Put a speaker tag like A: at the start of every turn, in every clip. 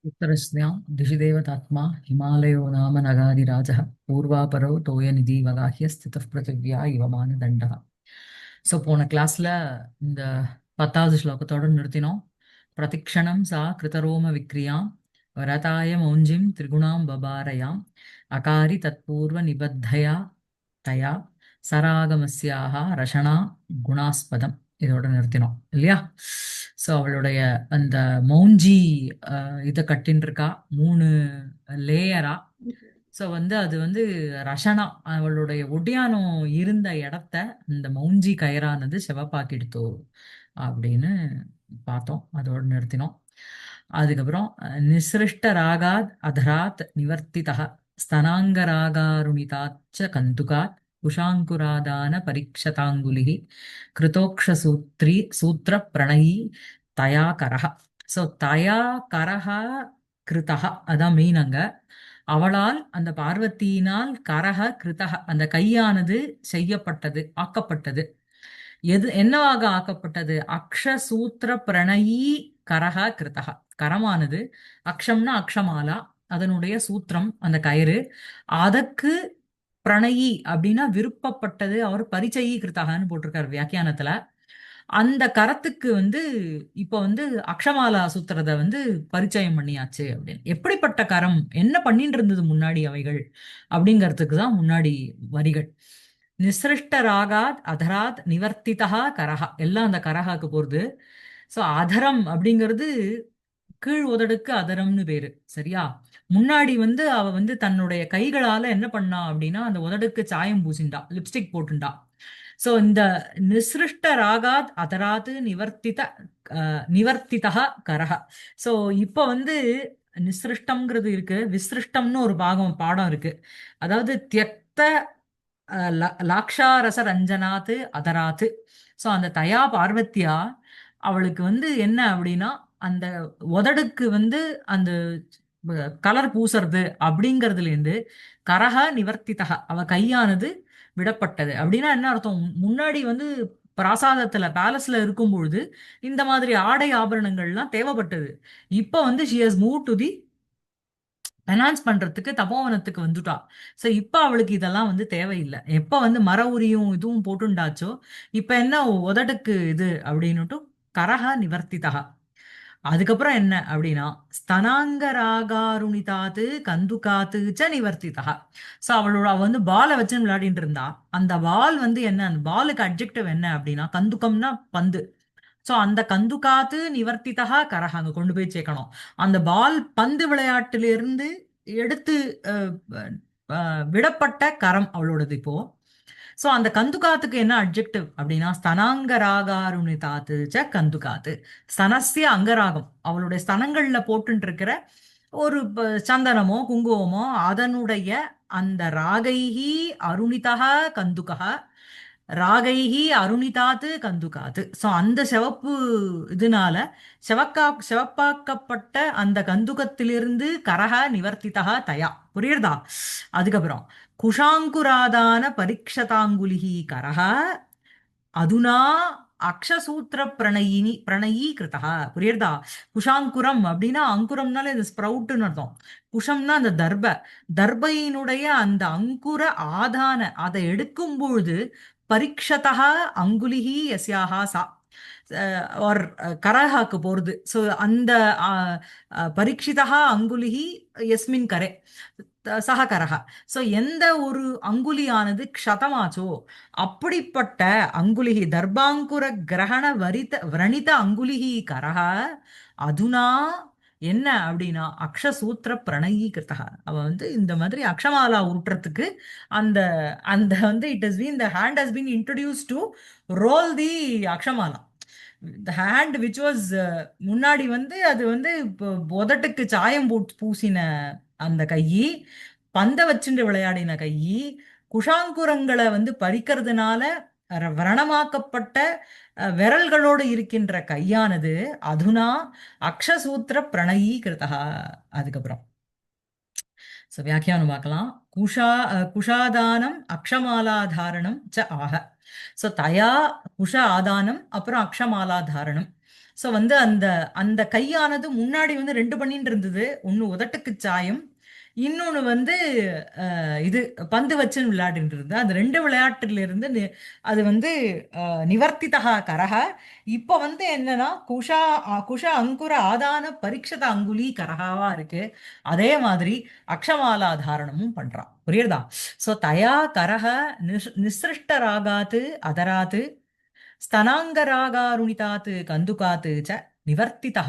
A: उत्तरस्यां दिशिदेवतात्मा हिमालयो नाम नगाधिराजः पूर्वापरो तोयनिधिवगाह्य स्थितः पृथिव्या इव मानदण्डः. ஸோ போன கிளாஸ்ல இந்த 10வது ஸ்லோகத்தோட நிறுத்தினோம். பிரதிக்ஷணம் சா கிருதரோம விக்ரியாம் வரதாய மௌஞ்சிம் திரிகுணாம் பபாரயாம் அகாரி தத்பூர்வ நிபத்தயா தயா சராகமஸ்யாக ரஷணா குணாஸ்பதம். இதோட நிறுத்தினோம் இல்லையா? ஸோ அவளுடைய அந்த மௌஞ்சி இதை கட்டின்னு இருக்கா 3 லேயரா. ஸோ அது ரஷனா அவளுடைய ஒட்டியானம் இருந்த இடத்த இந்த மௌஞ்சி கயிறானது செவப்பாக்கிடுத்தோ அப்படின்னு பார்த்தோம். அதோட நிறுத்தினோம். அதுக்கப்புறம் நிசிருஷ்ட ராகாத் அதராத் நிவர்த்திதா ஸ்தனாங்க ராகாருணிதாச்ச கந்துகாத் குஷாங்குராதான பரீட்சதாங்குலிஹி கிருதோக்ஷசூத்ரி சூத்திர பிரணயி தயா கரஹ. ஸோ தயா கரஹ கிருதஹ அதான் மெயின் அங்க. அவளால் அந்த பார்வதியினால் கரஹ கிருதஹ அந்த கையானது செய்யப்பட்டது, ஆக்கப்பட்டது. எது என்னவாக ஆக்கப்பட்டது? அக்ஷசூத்திர பிரணயி கரஹ கிருதஹ. கரமானது அக்ஷம்னா அக்ஷமாலா, அதனுடைய சூத்திரம் அந்த கயிறு. அதற்கு பிரணயி அப்படின்னா விருப்பப்பட்டது. அவர் பரிச்சயி கிருத்தகன்னு போட்டிருக்காரு வியாக்கியானத்துல. அந்த கரத்துக்கு இப்ப அக்ஷமாலா சூத்திரத்தை பரிச்சயம் பண்ணியாச்சு அப்படின்னு. எப்படிப்பட்ட கரம், என்ன பண்ணிட்டு இருந்தது முன்னாடி அவைகள் அப்படிங்கிறதுக்கு தான் முன்னாடி வரிகள். நிசிருஷ்ட ராகாத் அதராத் நிவர்த்திதா கரஹா, எல்லாம் அந்த கரஹாக்கு போறது. சோ அதரம் அப்படிங்கிறது கீழ் உதடுக்கு அதரம்னு பேரு, சரியா? முன்னாடி அவ தன்னுடைய கைகளால என்ன பண்ணா அப்படின்னா அந்த உதடுக்கு சாயம் பூசிண்டா, லிப்ஸ்டிக் போட்டுண்டா. சோ இந்த நிசிருஷ்ட ராகாத் அதராத் நிவர்த்தித நிவர்த்திதா கரஹ. சோ இப்ப நிசிருஷ்டம்ங்கிறது இருக்கு, விசிருஷ்டம்னு ஒரு பாடம் இருக்கு. அதாவது தியக்த லாக்ஷாரச ரஞ்சனாத்து அதராத்து. ஸோ அந்த தயா பார்வத்தியா அவளுக்கு என்ன அப்படின்னா அந்த உதடுக்கு அந்த கலர் பூசறது அப்படிங்கிறதுல இருந்து கரக நிவர்த்திதக அவ கையானது விடப்பட்டது. அப்படின்னா என்ன அர்த்தம்? முன்னாடி பிராசாதத்துல பேலஸ்ல இருக்கும் பொழுது இந்த மாதிரி ஆடை ஆபரணங்கள்லாம் தேவைப்பட்டது. இப்ப she has move to the enhance பண்றதுக்கு தபோவனத்துக்கு வந்துட்டா. சோ இப்ப அவளுக்கு இதெல்லாம் தேவையில்லை. எப்ப மர உரியும் இதுவும் போட்டுண்டாச்சோ இப்ப என்ன உதடுக்கு இது அப்படின்னுட்டு கரஹ நிவர்த்திதா. அதுக்கப்புறம் என்ன அப்படின்னா ஸ்தனாங்க ராகாருணிதாத்து கந்துகாத்து ச நிவர்த்திதா. சோ அவ பாலை வச்சு விளையாடிட்டு இருந்தா. அந்த பால் என்ன, அந்த பாலுக்கு அட்ஜெக்டிவ் என்ன அப்படின்னா கந்துக்கம்னா பந்து. சோ அந்த கந்துகாத்து நிவர்த்திதா கரஹ அங்க கொண்டு போய் சேர்க்கணும். அந்த பால் பந்து விளையாட்டிலிருந்து எடுத்து அஹ், விடப்பட்ட கரம் அவளோடது இப்போ. சோ அந்த கந்துகாத்துக்கு என்ன அட்ஜெக்டிவ் அப்படின்னா ஸ்தனாங்க ராகாருணிதாத்து ச கந்துகாத்து. ஸ்தனசிய அங்கராகம், அவளுடைய ஸ்தனங்கள்ல போட்டுட்டு இருக்கிற ஒரு சந்தனமோ குங்குமமோ அதனுடைய அந்த ராகைஹி அருணிதா கந்துகா, ராகைஹி அருணிதாத்து கந்துகாத்து. சோ அந்த சிவப்பு இதனால சிவப்பாக்கப்பட்ட அந்த கந்துகத்திலிருந்து கரக நிவர்த்திதா தயா. புரியுறதா? அதுக்கப்புறம் குஷாங்குராதான பரீட்சதாங்குலிஹி கரக அதுனா அக்ஷசூத்திர பிரணயி கிருதா. புரியுறதா? குஷாங்குரம் அப்படின்னா அங்குரம்னால இது ஸ்ப்ரவுட்னு அர்த்தம். குஷம்னா அந்த தர்பையினுடைய அந்த அங்குர ஆதான அதை எடுக்கும் பொழுது பரீட்சதா அங்குலிஹி யஸ்யாஹா சா ஒரு கரஹாக்கு போறது. ஸோ அந்த பரீட்சிதா அங்குலிஹி எஸ்மின் கரே சக கரஹா. ஸோ எந்த ஒரு அங்குலியானது க்ஷதமாச்சோ அப்படிப்பட்ட அங்குலிஹி தர்பாங்குர கிரகண விரணித அங்குலிஹி கரஹ அதுனா என்ன அப்படின்னா அக்ஷசூத்திர பிரணயி கிருத்தக. அவ இந்த மாதிரி அக்ஷமாலா உருட்டுறதுக்கு அந்த அந்த it has been the hand has been introduce to roll the அக்ஷமாலா. த ஹேண்ட் விச் வாஸ் முன்னாடி அது இப்போ உதட்டுக்கு சாயம் பூசின அந்த கையி, பந்த வச்சுட்டு விளையாடின கையி, குஷாங்குரங்களை பறிக்கிறதுனால விரணமாக்கப்பட்ட விரல்களோடு இருக்கின்ற கையானது அதுனா அக்ஷசூத்திர பிரணயி கிருதா. அதுக்கப்புறம் வியாக்கியானம் பார்க்கலாம். குஷாதானம் அக்ஷமாலாதாரணம் ச ஆக. ஸோ தயா குஷ ஆதானம் அப்புறம் அக்ஷமாலாதாரணம். சோ வந்து அந்த அந்த கையானது முன்னாடி வந்து ரெண்டு பண்ணிட்டு இருந்தது. ஒன்னு உதட்டுக்கு சாயம், இன்னொன்னு வந்து இது பந்து வச்சு விளையாடிட்டு இருந்தது. அந்த ரெண்டு விளையாட்டுல இருந்து அது வந்து நிவர்த்திதா கரஹ. இப்ப வந்து என்னன்னா குஷ அங்குர ஆதான பரீட்சத அங்குலி கரஹாவா இருக்கு. அதே மாதிரி அக்ஷமாலா தாரணமும் பண்றான். புரியுறதா? சோ தயா கரஹ நிசிருஷ்ட ராகாத்து அதராத்து स्तनाङ्गरागारुणितात् कन्दुकात् च निवर्तितः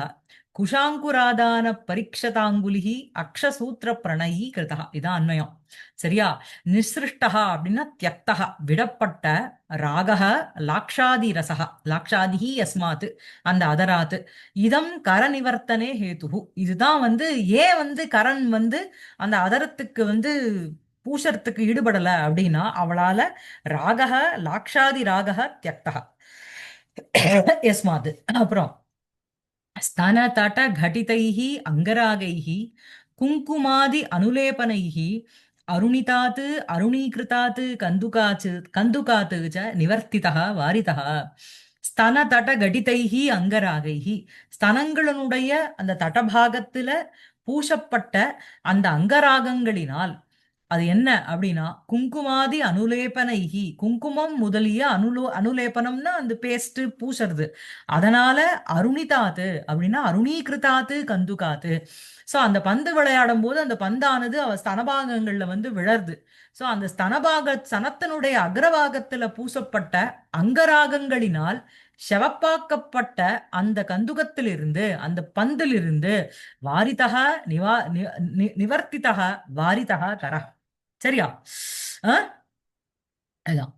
A: कुशाङ्कुरादान परीक्षताङ्गुलिः अक्षसूत्रप्रणयी कृतः. இதான் அன்வயம். சரியா? நிஸ்ருஷ்டஹ அப்படின்னா தியக்தஹ, விடப்பட்ட, ராகஹ லாக்ஷாதி ரசஹ, லாக்ஷாதிஹி யஸ்மாத், அந்த அதராத், இதம் கர நிவர்த்தனே ஹேதுஹு. இதுதான் வந்து ஏன் வந்து கரண் வந்து அந்த அதரத்துக்கு வந்து பூஷறதுக்கு ஈடுபடல அப்படின்னா அவளால ராகஹ லாக்ஷாதி ராகஹ தியக்தஹ यस्मात्. அப்புறம் स्तनतट घटितैः अङ्गरागैः कुङ्कुमादि अनुलेपनैः अरुणितात् अरुणीकृतात् कन्दुकात् च निवर्तितः वारितः. स्तनतट घटितैः अङ्गरागैः, ஸ்தனங்களுடைய அந்த தடபாகத்துல பூசப்பட்ட அந்த அங்கராகங்களினால், அது என்ன அப்படின்னா குங்குமாதி அனுலேபனைஹி, குங்குமம் முதலிய அனுலேபனம்னா அந்த பேஸ்ட் பூசறது. அதனால அருணிதாத்து அப்படின்னா அருணீகிருதாத்து கந்துகாத்து. சோ அந்த பந்து விளையாடும் போது அந்த பந்தானது அவ ஸ்தனபாகங்கள்ல வந்து விழருது. சோ அந்த ஸ்தனத்தினுடைய அக்ரபாகத்துல பூசப்பட்ட அங்கராகங்களினால் செவப்பாக்கப்பட்ட அந்த கந்துகத்திலிருந்து, அந்த பந்திலிருந்து வாரிதக நிவர்த்திதக வாரிதக கர. சரியா? அஹ் அதான்.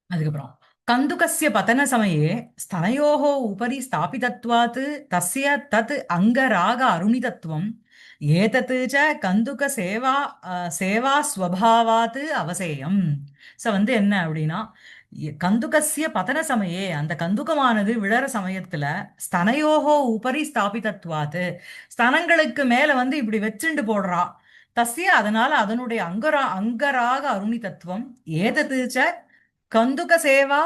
A: அதுக்கப்புறம் கந்துகஸ்ய பதன சமயே ஸ்தனயோः உபரி ஸ்தாபிதத்வாத் தஸ்ய தத் அங்கராக அருணிதத்வம் ஏதத் ச கந்துக சேவா ஸ்வபாவாத் அவசேயம். சோ வந்து என்ன அப்படின்னா கந்துகஸ்ய பதன சமயே, அந்த கந்துகமானது விழற சமயத்துல ஸ்தனயோகோ உபரி ஸ்தாபிதத்வாத், ஸ்தனங்களுக்கு மேல வந்து இப்படி வச்சுண்டு போடுறா. தஸ்ய அதனால அதனுடைய அங்கராக அருணிதத்துவம் ஏதத் ச கந்துக சேவா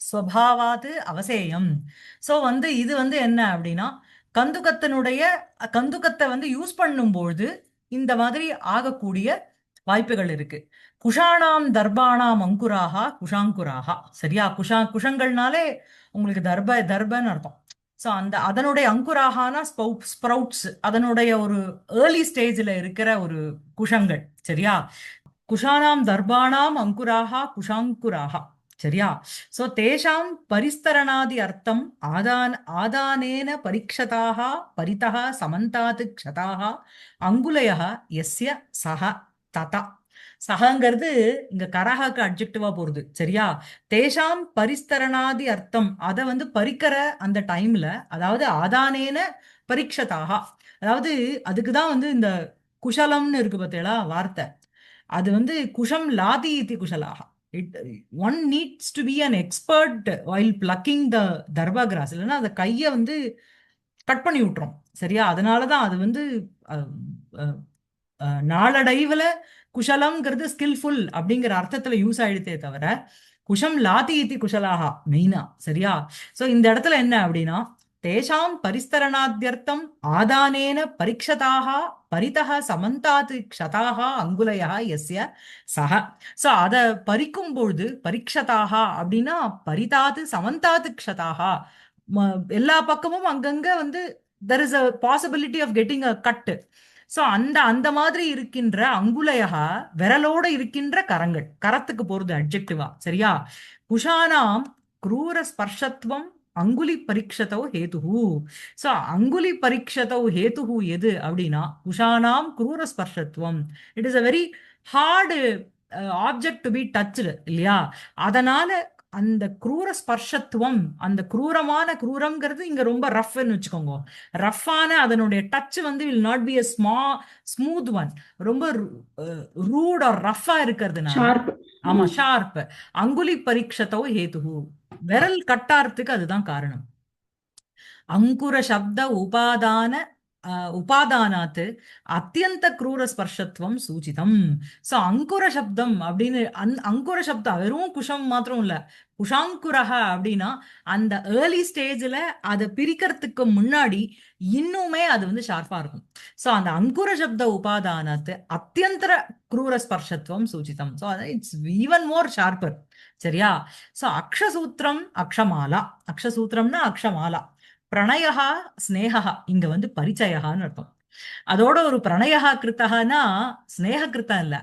A: ஸ்வபாவாத் அவசேயம். சோ வந்து இது வந்து என்ன அப்படின்னா கந்துகத்தினுடைய கந்துகத்தை வந்து யூஸ் பண்ணும்பொழுது இந்த மாதிரி ஆகக்கூடிய வாய்ப்புகள் இருக்கு. குஷாணாம் தர்பாணாம் அங்குராகா குஷாங்குராகா. சரியா? குஷங்கள்னாலே உங்களுக்கு தர்பன்னு அர்த்தம். சோ அந்த அதனுடைய அங்குராகானா ஸ்ப்ரவுட்ஸ், அதனுடைய ஒரு ஏர்லி ஸ்டேஜ்ல இருக்கிற ஒரு குஷங்கள். சரியா? குஷானாம் தர்பாணாம் அங்குராக குஷாங்குராக. சரியா? சோ தேஷாம் பரிஸ்தரணாதி அர்த்தம் ஆதானேன பரீட்சதாக பரிதः சமந்தாத் க்ஷதாக அங்குலயः யஸ்ய சஹ ததா. சஹங்கிறது இங்க கரஹாக்கு அட்ஜெக்டிவா போறது. சரியா? தேஷாம் பரிஸ்தரணாதி அர்த்தம், அத வந்து பறிக்கிற அந்த டைம்ல, அதாவது ஆதானேன பரீட்சதாக, அதாவது அதுக்குதான் வந்து இந்த குஷலம்னு இருக்கு பார்த்தீங்களா வார்த்தை. அது வந்து குஷம் லாதி இதி குஷலாக. It one needs to be an expert while plucking the darbha grass, இல்லைன்னா அதை கையை வந்து கட் பண்ணி விட்டுரும். சரியா? அதனாலதான் அது வந்து அஹ், அஹ், நாளடைவுல குஷலம்ங்கிறது ஸ்கில்ஃபுல் அப்படிங்கிற அர்த்தத்துல யூஸ் ஆயிடுதே தவிர குஷம் லாதி இத்தி குஷலாகா மெயினா. சரியா? சோ இந்த இடத்துல என்ன அப்படின்னா தேஷாம் பரிஸ்தரணாத்யர்த்தம் ஆதானேன பரீட்சதாக பரிதः சமந்தாத் க்ஷதாக அங்குலயா யஸ்ய சஹ. சோ அத பறிக்கும் பொழுது பரீட்சதாக அப்படின்னா பரிதாத்து சமந்தாத் க்ஷதாக, எல்லா பக்கமும் அங்கங்க வந்து there is a possibility of getting a cut. So அந்த அந்த மாதிரி இருக்கின்ற அங்குலயா, விரலோட இருக்கின்ற கரங்கள், கரத்துக்கு போறது அட்ஜெக்டிவா. சரியா? குஷானாம் क्रूर ஸ்பர்ஷத்வம் அங்குலி பரீட்சதோ ஹேதுஹு. சோ அங்குலி பரீட்சதோ ஹேதுஹு எது அப்படின்னா குஷானாம் क्रूर ஸ்பர்ஷத்வம். It is a very hard object to be touched, இல்லையா? அதனால அந்த क्रूर ஸ்பர்ஷத்துவம், அந்த क्रूரமான, क्रूரம்ங்கிறது இங்க ரொம்ப ரஃப்னு வச்சுக்கோங்க. ரஃப்பான அதனுடைய டச் வந்து will not be a smooth one. ரொம்ப ரூட் ஆர் ரஃப்பா இருக்கிறதுனால.
B: ஷார்ப்.
A: ஆமா, ஷார்ப். அங்குலி பரீட்சத்தோ ஹேதுஹு, விரல் கட்டாரத்துக்கு அதுதான் காரணம். அங்குர சப்த உபாதான உபாதானாத் அத்தியந்த க்ரூர ஸ்பர்ஷத்துவம் சூச்சிதம். ஸோ அங்குர சப்தம் அப்படின்னு அங்குர சப்தம் வெறும் குஷம் மாத்திரம் இல்ல, குஷாங்குரஹ அப்படின்னா அந்த ஏர்லி ஸ்டேஜ்ல அதை பிரிக்கிறதுக்கு முன்னாடி இன்னுமே அது வந்து ஷார்ப்பா இருக்கும். ஸோ அந்த அங்குர சப்த உபாதானத்து அத்தியந்தர க்ரூர ஸ்பர்ஷத்துவம் சூச்சிதம். So it's even more sharper. சரியா? ஸோ அக்ஷசூத்திரம் அக்ஷமாலா. அக்ஷசூத்திரம்னா அக்ஷமாலா. பிரணயா ஸ்னேகா இங்க வந்து பரிச்சயான்னு அர்த்தம். அதோட ஒரு பிரணயா கிருத்தகனா ஸ்னேக கிருத்தம் இல்ல.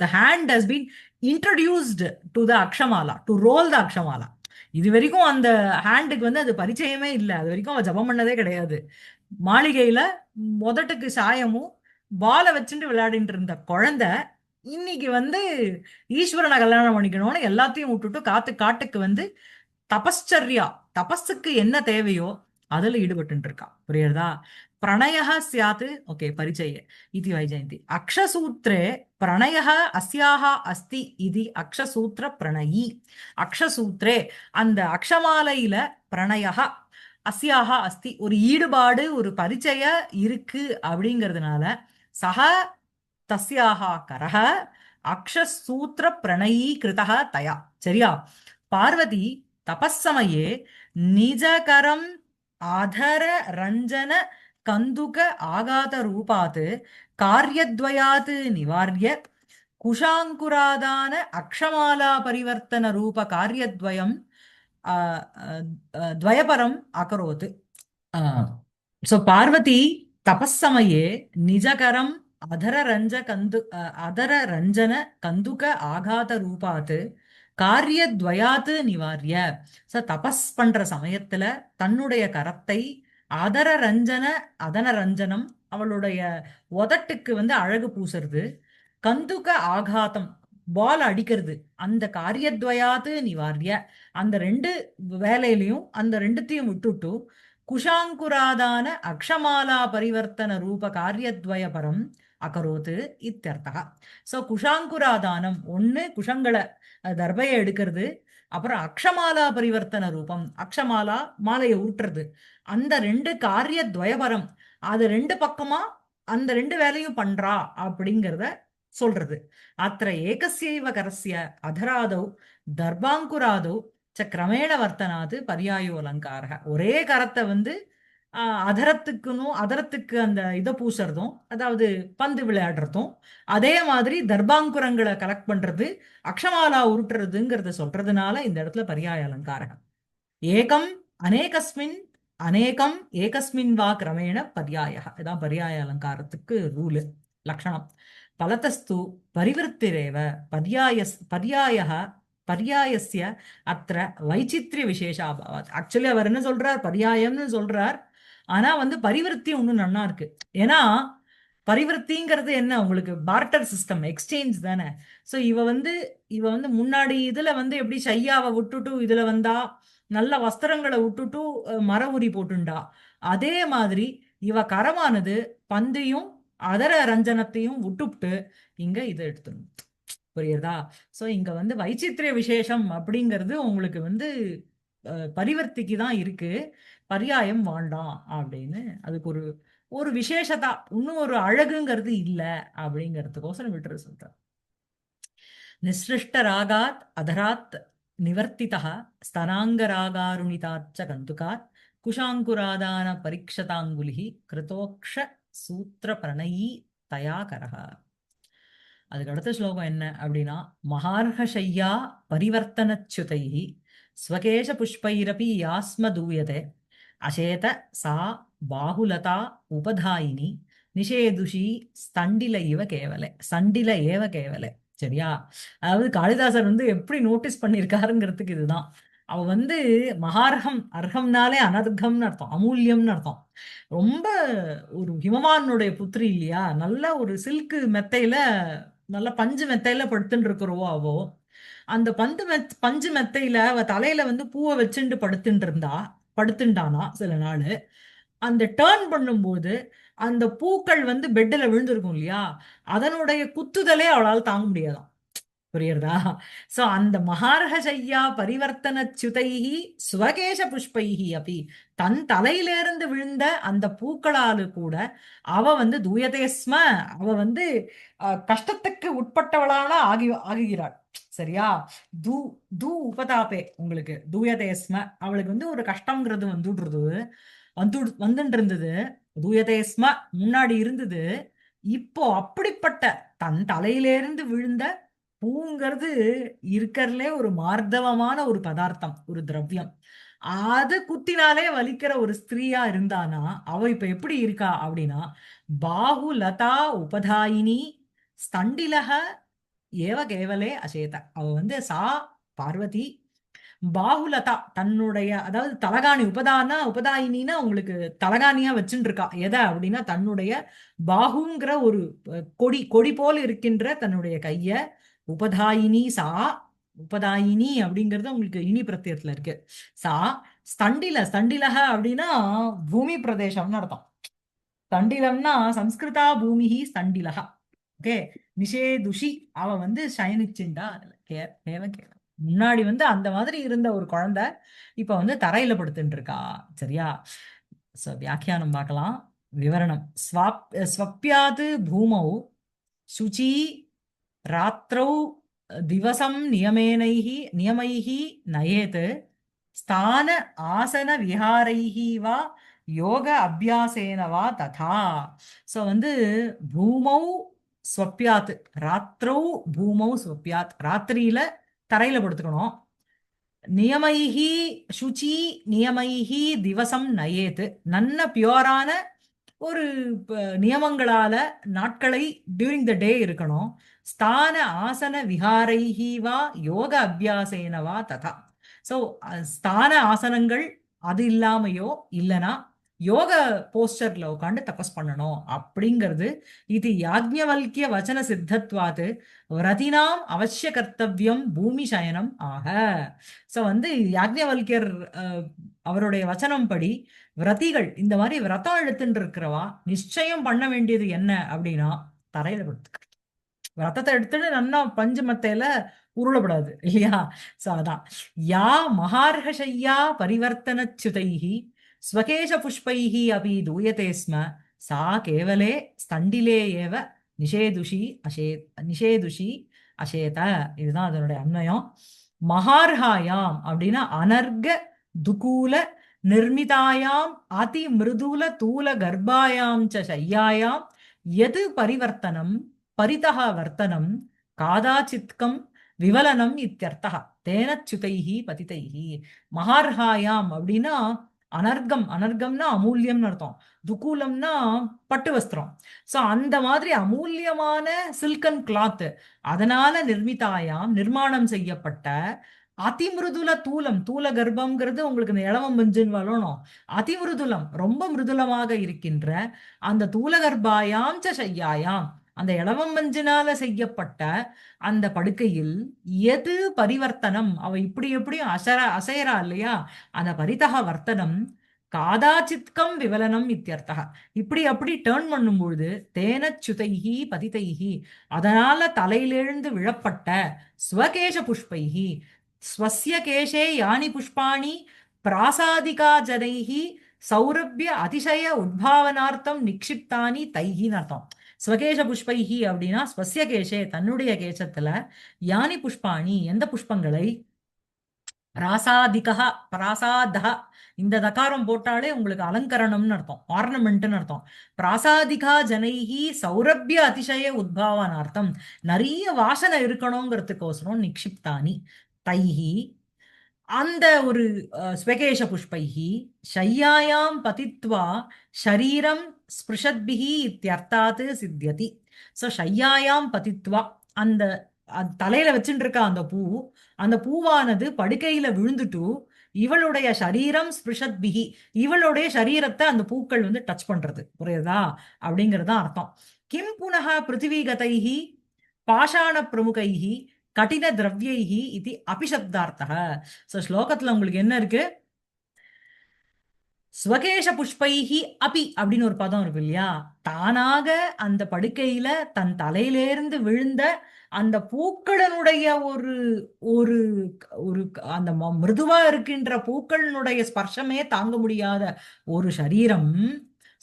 A: The hand has been introduced to the அக்ஷமாலா, டு ரோல் த அக்ஷமாலா. இது வரைக்கும் அந்த ஹேண்டுக்கு வந்து அது பரிச்சயமே இல்லை, அது வரைக்கும் அவ ஜபம் பண்ணதே கிடையாது. மாளிகையில முதட்டுக்கு சாயமும் பாலை வச்சுட்டு விளையாடிட்டு இருந்த குழந்தை இன்னைக்கு வந்து ஈஸ்வரனை கல்யாணம் பண்ணிக்கணும்னு எல்லாத்தையும் விட்டுட்டு காட்டுக்கு வந்து தபஸ்சர்யா, தபஸுக்கு என்ன தேவையோ அதுல ஈடுபட்டு இருக்கா. புரியுறதா? பிரணயः ஸ்யாத். ஓகே, பரிச்சய இது வைஜயந்தி. அக்ஷசூத்ரே பிரணயः அஸ்யாஹ அஸ்தி இது அக்ஷசூத்திர பிரணயி. அக்ஷசூத்ரே அந்த அக்ஷமாலையில பிரணயः அஸ்யாஹ அஸ்தி ஒரு ஈடுபாடு ஒரு பரிச்சய இருக்கு அப்படிங்கிறதுனால சக தஸ்யாஹ கரஹ அக்ஷசூத்திர பிரணயி கிருதः தயா. சரியா? பார்வதி தபஸ்ஸமயே நிஜகரம் ஆதர ரஞ்சன கந்துக ஆகாத ரூபாத் காரியத்வயாத் நிவார்ய குஷாங்குராதான அக்ஷமாலா பரிவர்த்தன ரூப காரியத்வயம் துவயபரம் அகரோத். சோ பார்வதி தபஸ்ஸமயே நிஜகரம் அதர ரஞ்சன கந்துக ஆகாத ரூபாத் காரியத்வயாத் நிவாரிய. ச தபஸ் பண்ற சமயத்துல தன்னுடைய கரத்தை அதன ரஞ்சனம் அவளுடைய உதட்டுக்கு வந்து அழகு பூசுறது, கந்துக ஆகாதம் பால் அடிக்கிறது, அந்த காரியத்வயாத் நிவாரிய அந்த ரெண்டு வேலையிலையும் அந்த ரெண்டுத்தையும் விட்டுட்டு குஷாங்குராதான அக்ஷமாலா பரிவர்த்தன ரூப காரியத்வய பரம் அகரோத்து இத்தியர்த்தகா. சோ குஷாங்குராதானம் ஒண்ணு குஷங்களை தர்பையை எடுக்கிறது, அப்புறம் அக்ஷமாலா பரிவர்த்தன ரூபம் அக்ஷமாலா மாலையை ஊட்டுறது, அந்த ரெண்டு காரிய துவயபரம் அது ரெண்டு பக்கமா அந்த ரெண்டு வேலையும் பண்றா அப்படிங்கிறத சொல்றது. அத்த ஏகஸ்யைவ கரஸ்ய அதராதௌ தர்பாங்குராதௌ ச கிரமேண வர்த்தனாது பர்யாயோ அலங்கார. ஒரே கரத்தை வந்து அதரத்துக்கு அந்த இதை பூசுறதும், அதாவது பந்து விளையாடுறதும், அதே மாதிரி தர்பாங்குரங்களை கலெக்ட் பண்றது, அக்ஷமாலா உருட்டுறதுங்கிறத சொல்றதுனால இந்த இடத்துல பர்யாய அலங்காரம். ஏகம் அநேகஸ்மின் அநேகம் ஏகஸ்மின் வா கிரமேண பர்யாய. இதான் பர்யாய அலங்காரத்துக்கு ரூலு லக்ஷணம். பலதஸ்து பரிவர்த்திரேவ பர்யாய பர்யாயஸ்ய அத்த வைச்சித்ரிய விசேஷாபாவாத். ஆக்சுவலி அவர் என்ன சொல்றார், பர்யாயம்னு சொல்றார், ஆனா வந்து பரிவர்த்தி ஒன்றும் நன்னா இருக்கு. ஏன்னா பரிவர்த்திங்கிறது என்ன, உங்களுக்கு பார்ட்டர் சிஸ்டம், எக்ஸ்சேஞ்ச் தானே. ஸோ இவ வந்து முன்னாடி இதுல வந்து எப்படி ஷையாவை விட்டுட்டு இதுல வந்தா, நல்ல வஸ்திரங்களை விட்டுட்டு மர உரி போட்டுண்டா, அதே மாதிரி இவ கரமானது பந்தையும் அதர ரஞ்சனத்தையும் விட்டுப்ட்டு இங்க இதை எடுத்துடணும். புரியுறதா? சோ இங்க வந்து வைச்சித்ரிய விசேஷம் அப்படிங்கிறது உங்களுக்கு வந்து பரிவர்த்திக்கு தான் இருக்கு, பர்யாயம் வேண்டாம் அப்படின்னு. அதுக்கு ஒரு ஒரு விசேஷதா, இன்னும் ஒரு அழகுங்கிறது இல்ல அப்படிங்கிறதுக்கோசரம் விட்டுரு சொல்ற. நிஸ்ருஷ்ட ராகாத் அதராத் நிவர்த்திதா ஸ்தனாங்க ராகாருணிதாச்ச கந்துகாத் குஷாங்குராதான பரீட்சதாங்குலி கிருதோக்ஷ சூத்திர பிரணயி தயா கரஹா. அதுக்கு அடுத்த ஸ்லோகம் என்ன அப்படின்னா, மகார்ஹஷையா பரிவர்த்தனச்சுதை ஸ்வகேஷ புஷ்பைரபி யாஸ்ம தூயதே அசேத சா பாகுலதா உபதாயினி நிஷேதுஷி ஸ்தண்டில இவ கேவலை சண்டில ஏவ கேவலை. சரியா? அதாவது காளிதாசர் வந்து எப்படி நோட்டீஸ் பண்ணியிருக்காருங்கிறதுக்கு இதுதான். அவ வந்து மகார்ஹம், அர்ஹம்னாலே அனர்கம்னு அர்த்தம், அமூல்யம்னு அர்த்தம். ரொம்ப ஒரு ஹிமவானுடைய புத்திரி இல்லையா, நல்ல ஒரு சில்கு மெத்தையில நல்ல பஞ்சு மெத்தையில படுத்துட்டு இருக்கிறவோ அவோ. அந்த பஞ்சு மெத்தையில அவ தலையில வந்து பூவை வச்சுட்டு படுத்துண்டானா சில நாள். அந்த டேர்ன் பண்ணும்போது அந்த பூக்கள் வந்து பெட்டில் விழுந்திருக்கும் இல்லையா, அதனுடைய குத்துதலே அவளால் தாங்க முடியாதாம். புரியுறதா? சோ அந்த மகார்ஹசய்யா பரிவர்த்தனச்சுதைஹி ஸ்வகேஷ புஷ்பைஹி அப்படி தன் தலையிலிருந்து விழுந்த அந்த பூக்களாலு கூட அவ வந்து தூயதே ஸ்ம, அவ வந்து கஷ்டத்துக்கு உட்பட்டவளான ஆகுகிறாள். சரியா? தூ தூ உபதாபே, உங்களுக்கு தூயதே ஸ்ம, அவளுக்கு வந்து ஒரு கஷ்டம்ங்கிறது வந்துட்டு இருந்தது. தூயதே ஸ்ம முன்னாடி இருந்தது. இப்போ அப்படிப்பட்ட தன் தலையிலிருந்து விழுந்த பூங்கிறது இருக்கறதுலே ஒரு மார்தவமான ஒரு பதார்த்தம், ஒரு திரவியம். அது குத்தினாலே வலிக்கிற ஒரு ஸ்திரீயா இருந்தானா அவ இப்ப எப்படி இருக்கா அப்படின்னா, பாஹு லதா உபதாயினி ஸ்தண்டிலக ஏவ கேவலே அசேத. அவ வந்து பார்வதி பாகுலதா தன்னுடைய, அதாவது தலகாணி உபதாயினா உங்களுக்கு தலகாணியா வச்சுட்டு இருக்கா. எதை அப்படின்னா தன்னுடைய பாகுங்கிற ஒரு கொடி கொடி போல இருக்கின்ற தன்னுடைய கைய உபதாயினி உபதாயினி அப்படிங்கிறது உங்களுக்கு இனி பிரத்யத்துல இருக்கு. சா ஸ்தண்டிலக அப்படின்னா பூமி பிரதேசம்னு அர்த்தம். ஸ்தண்டிலம்னா சம்ஸ்கிருதா பூமிஹி ஸ்தண்டிலக. ஓகே. நிஷேதுஷி, அவ வந்து சயனிச்சுண்டா. முன்னாடி வந்து அந்த மாதிரி இருந்த ஒரு குழந்தை இப்ப வந்து தரையில படுத்துட்டு இருக்கா. சரியா? வியாக்கியானம் பார்க்கலாம். விவரணம். ஸ்வப்யாது பூமௌ சுச்சி ராத்திரௌ திவசம் நியமைஹி நயேத் ஸ்தான ஆசன விஹாரைஹி வா யோக அபியாசேன வா ததா. சோ வந்து பூமௌ ஸ்வப்யாத், ராத்திரௌ பூமௌ ஸ்வப்யாத், ராத்திரியில தரையில படுத்துக்கணும். நியமைஹி சுச்சி நியமைஹி திவசம் நயேத், நல்ல பியூரான ஒரு நியமங்களால நாட்களை டியூரிங் த டே இருக்கணும். ஸ்தான ஆசன விஹாரைஹி வா யோக அபியாசேன வா ததா. ஸோ ஸ்தான ஆசனங்கள் அது இல்லாமையோ இல்லனா யோக போஸ்டர்ல உட்காந்து தபஸ் பண்ணணும் அப்படிங்கிறது இது யாக்ஞவல்கிய வச்சன சித்தத்வாது விரதினாம் அவசிய கர்த்தவியம் பூமி சயனம் ஆக. ஸோ வந்து யாக்ஞவல்கியர் அவருடைய வச்சனம் படி விரதிகள், இந்த மாதிரி விரதம் எடுத்துட்டு இருக்கிறவா நிச்சயம் பண்ண வேண்டியது என்ன அப்படின்னா தரையில படுத்துக்க. விரதத்தை எடுத்துட்டு நன்னா பஞ்சு மத்தையில உருளப்படாது இல்லையா? சோ அதான் யா மகார்ஹசய்யா பரிவர்த்தனச்சுதைஹி ஸ்வகேஷ புஷ்பைஹி அபி தூயதே ஸ்ம சா கேவலே ஸ்தண்டிலே ஏவ நிஷேதுஷி அசே நிஷேதுஷி அசேத. இதுதான் அதனுடைய அன்வயம். மகார்ஹாயாம் அப்படின்னா அனர்க துகூல நிர்மிதாயாம் அதி மிருதுல தூல கர்ப்பாயாம் ச சய்யாயாம் எது பரிவர்த்தனம் பரிதः வர்த்தனம் காதாச்சித்கம் விவலனம் இத்தியர்த்தः தேனச்சுதைஹி பதிதைஹி. மகார்ஹாயாம் அப்படின்னா அனர்கம், அனர்கம்னா அமூல்யம்னு அர்த்தம். துகூலம்னா பட்டு வஸ்திரம். சோ அந்த மாதிரி அமூல்யமான சில்கன் கிளாத், அதனால நிர்மிதாயாம் நிர்மாணம் செய்யப்பட்ட அதிமிருதுல தூலம், தூல கர்ப்பம்ங்கிறது உங்களுக்கு இந்த இளவம் மஞ்சுன்னு வரணும். அதிமிருதுலம் ரொம்ப மிருதுலமாக இருக்கின்ற அந்த தூலகர்பாயாம் ச சய்யாயாம், அந்த இளவம் மஞ்சினால செய்யப்பட்ட அந்த படுக்கையில் எது பரிவர்த்தனம், அவ இப்படி எப்படியும் அசையறா இல்லையா, அந்த பரிதக வர்த்தனம் காதாச்சித்கம் விவலனம் இத்தியர்த்தக. இப்படி அப்படி டேர்ன் பண்ணும்பொழுது தேனச்சுதைஹி பதிதைஹி, அதனால தலையிலிருந்து விழப்பட்ட ஸ்வகேஷ புஷ்பைஹி, ஸ்வஸ்ய கேஷே யானி புஷ்பாணி பிராசாதிகா ஜனைஹி சௌரபிய அதிசய உத்பாவனார்த்தம் நிக்ஷிப்தானி தைஹின்னு அர்த்தம். ஸ்வகேஷ புஷ்பைஹி அப்படின்னா ஸ்வஸ்ய கேஷே தன்னுடைய கேசத்துல யானி புஷ்பாணி எந்த புஷ்பங்களை, பிராசாதிகா பிராசாதா, இந்த தகாரம் போட்டாலே உங்களுக்கு அலங்கரணம்னு அர்த்தம், ஆர்னமெண்ட்னு அர்த்தம். பிராசாதிகா ஜனைஹி சௌரபிய அதிசய உத்பாவனார்த்தம், நிறைய வாசனை இருக்கணுங்கிறதுக்கோசரம் நிக்ஷிப்தானி தைஹி, அந்த ஒரு ஸ்வகேஷ புஷ்பைஹி ஷய்யாயாம் பதித்வா ஷரீரம் ஸ்பிருஷத்பிஹி இத்தியர்த்தாத் சித்தியதி. ஸோ ஷய்யாயாம் பதித்வா, அந்த தலையில வச்சுட்டு இருக்க அந்த பூ, அந்த பூவானது படுக்கையில விழுந்துட்டு இவளுடைய சரீரம் ஸ்பிருஷத்பிஹி, இவளுடைய சரீரத்தை அந்த பூக்கள் வந்து டச் பண்றது. புரியுதா? அப்படிங்கிறது தான் அர்த்தம். கிம் புனக பிருத்திவிகதைஹி பாஷாண பிரமுகைஹி கடின திரவியைஹி இது அபிசப்தார்த்தக. ஸோ ஸ்லோகத்துல உங்களுக்கு என்ன இருக்கு? ஸ்வகேஷ புஷ்பைஹி அபி அப்படின்னு ஒரு பதம் இருக்கு இல்லையா? தானாக அந்த படுக்கையில தன் தலையிலேருந்து விழுந்த அந்த பூக்களினுடைய ஒரு ஒரு ஒரு அந்த மிருதுவா இருக்கின்ற பூக்களினுடைய ஸ்பர்ஷமே தாங்க முடியாத ஒரு சரீரம்.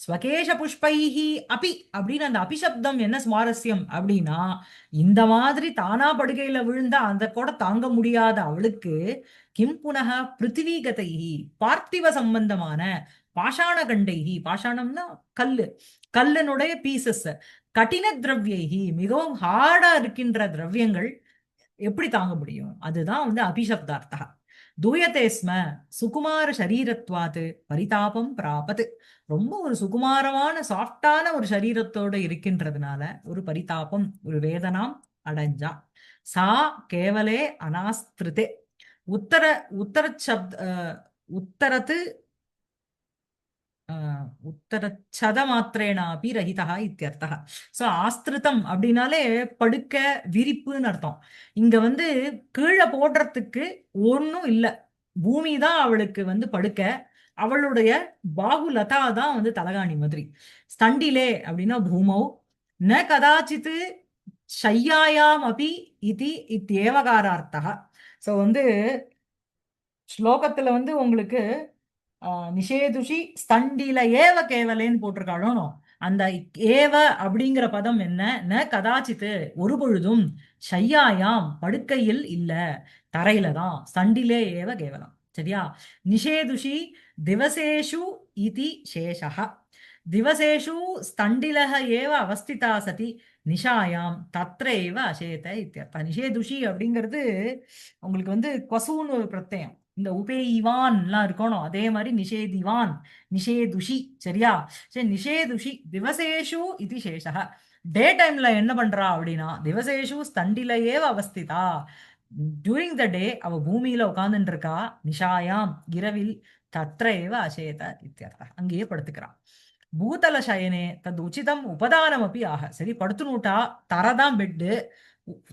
A: ஸ்வகேஷ புஷ்பைஹி அபி அப்படின்னு அந்த அபிசப்தம் என்ன சுவாரஸ்யம் அப்படின்னா, இந்த மாதிரி தானா படுகையில விழுந்த அந்த கூட தாங்க முடியாத அவளுக்கு கிம் புனக பிருத்திவிகதைஹி பார்த்திவ சம்பந்தமான பாஷாண கண்டைஹி, பாஷாணம்னா கல்லு, கல்லினுடைய பீசஸ், கடின திரவியைஹி மிகவும் ஹார்டா இருக்கின்ற திரவியங்கள் எப்படி தாங்க முடியும்? அதுதான் வந்து அபிசப்தார்த்தா. தூயதே ஸ்ம சுகுமார சரீரத்வாது பரிதாபம் பிராபத். ரொம்ப ஒரு சுகுமாரமான சாஃப்டான ஒரு சரீரத்தோட இருக்கின்றதுனால ஒரு பரிதாபம், ஒரு வேதனாம் அடைஞ்சா. சா கேவலே அனாஸ்திருதே உத்தர உத்தர சப்த உத்தரத்து உத்தரச்சத மாத்திரேனாபி ரஹிதா இத்தியர்த்தः. ஸோ ஆஸ்திருதம் அப்படின்னாலே படுக்க விரிப்புன்னு அர்த்தம். இங்க வந்து கீழே போடுறதுக்கு ஒன்றும் இல்லை, பூமி தான் அவளுக்கு வந்து படுக்க, அவளுடைய பாகுலதா தான் வந்து தலகாணி மாதிரி. ஸ்தண்டிலே அப்படின்னா பூமௌ ந கதாச்சித் ஷய்யாயாம் அபி இதி இத்தியேவகாரார்த்தः. ஸோ வந்து ஸ்லோகத்துல வந்து உங்களுக்கு நிஷேதுஷி ஸ்தண்டில ஏவ கேவலேன்னு போட்டிருக்காளோ, அந்த ஏவ அப்படிங்கிற பதம் என்ன? ந கதாச்சித்து ஒரு பொழுதும் ஷய்யாயாம் படுக்கையில் இல்ல, தரையில தான். ஸ்தண்டிலே ஏவ கேவலம். சரியா? நிஷேதுஷி திவசேஷு இதி சேஷः. திவசேஷு ஸ்தண்டிலः ஏவ அவஸ்திதா சதி நிஷாயாம் தத்ர ஏவ அசேத இத்தியர்த்தம். நிஷேதுஷி அப்படிங்கிறது உங்களுக்கு வந்து கொசுன்னு ஒரு பிரத்யம். இந்த உபேயிவான்லாம் இருக்கணும், அதே மாதிரி நிஷேதிவான், நிஷேதுஷி. சரியா? சரி, நிஷேதுஷி திவசேஷு இது சேஷக. டே டைம்ல என்ன பண்றா அப்படின்னா, திவசேஷு ஸ்தண்டிலேயே அவஸ்திதா, டியூரிங் த டே அவ பூமியில உட்கார்ந்துட்டு இருக்கா. நிஷாயாம் இரவில் தத்ர ஏவ அசேத இத்தியர்த்தம், அங்கேயே படுத்துக்கிறான். பூதல சயனே தது உச்சிதம் உபதானம் அப்படி ஆக. சரி, படுத்துனுட்டா, தரதான் பெட்டு,